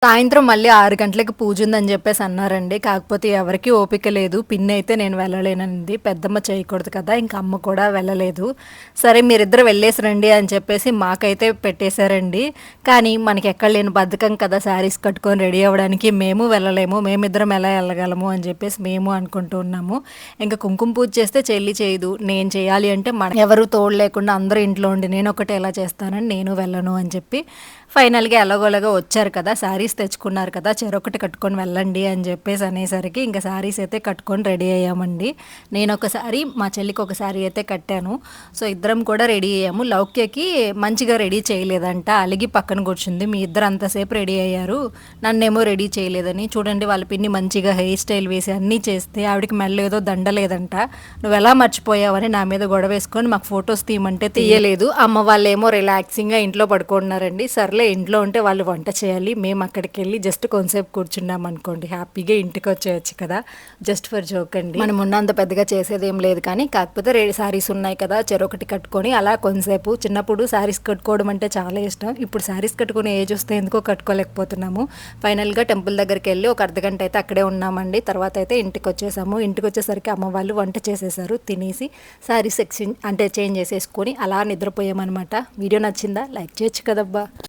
సాయంత్రం మళ్ళీ 6 గంటలకి పూజ ఉందని చెప్పేసి అన్నారండి. కాకపోతే ఎవరికీ ఓపిక లేదు. పిన్ని అయితే నేను వెళ్ళలేనంది. పెద్దమ్మ చేయకూడదు కదా! ఇంక అమ్మ కూడా వెళ్ళలేదు. సరే మీరిద్దరు వెళ్ళేసి రండి అని చెప్పేసి మాకైతే పెట్టేశారండి. కానీ మనకెక్కడ లేని బద్ధకం కదా! శారీస్ కట్టుకొని రెడీ అవ్వడానికి. మేము వెళ్ళలేము. మేమిద్దరం ఎలా ఎళ్ళగలము అని చెప్పేసి మేము అనుకుంటూ ఉన్నాము. ఇంక కుంకుమ పూజ చేస్తే చెల్లి చేయదు. నేను చేయాలి అంటే ఎవరు తోడు లేకుండా అందరూ ఇంట్లో ఉండి నేనొక్కటే ఎలా చేస్తానని నేను వెళ్ళను అని చెప్పి ఫైనల్‌గా ఎలాగోలాగా వచ్చారు కదా! శారీస్ తెచ్చుకున్నారు కదా! చెరొకటి కట్టుకొని వెళ్ళండి అని చెప్పేసి అనేసరికి ఇంక శారీస్ అయితే కట్టుకొని రెడీ అయ్యామండి. నేనొక శారీ, మా చెల్లికి ఒక శారీ అయితే కట్టాను. సో, ఇద్దరం కూడా రెడీ అయ్యాము. లౌక్యకి మంచిగా రెడీ చేయలేదంట. అలిగి పక్కన కూర్చుంది. మీ ఇద్దరు అంతసేపు రెడీ అయ్యారు. నన్నేమో రెడీ చేయలేదని. చూడండి వాళ్ళ పిన్ని మంచిగా హెయిర్ స్టైల్ వేసి అన్నీ చేస్తే ఆవిడకి మెడలో ఏదో దండ లేదంట. నువ్వెలా మర్చిపోయావని నా మీద గొడవేసుకొని మాకు ఫోటోస్ తీయమంటే తీయలేదు. అమ్మ వాళ్ళేమో రిలాక్సింగ్‌గా ఇంట్లో పడుకుంటున్నారండి. సర్లే ఇంట్లో ఉంటే వాళ్ళు వంట చేయాలి. మేము అక్కడికెళ్ళి జస్ట్ కొంసేపు కూర్చున్నాం అనుకోండి. హ్యాపీగా ఇంటికొచ్చేయొచ్చు కదా! జస్ట్ ఫర్ జోక్ అండి. మనం ఉన్నంత పెద్దగా చేసేదేం లేదు కానీ కాకపోతే శారీస్ ఉన్నాయి కదా! చెరొకటి కట్టుకొని అలా కొంసేపు చిన్నప్పుడు శారీస్ కట్టుకోవడం అంటే చాలా ఇష్టం. ఇప్పుడు శారీస్ కట్టుకునే ఏజ్ వస్తే ఎందుకో కట్టుకోలేకపోతున్నాము. ఫైనల్‌గా టెంపుల్ దగ్గరికెళ్ళి ఒక అర్ధగంట అయితే అక్కడే ఉన్నామండి. తర్వాత అయితే ఇంటికొచ్చేసాము. ఇంటికొచ్చేసరికి అమ్మ వాళ్ళు వంట చేసేసారు. తినేసి శారీస్ చేంజ్ చేసేసుకొని అలా నిద్రపోయామనమాట. వీడియో నచ్చిందా? లైక్ చేయొచ్చు కదబ్బా!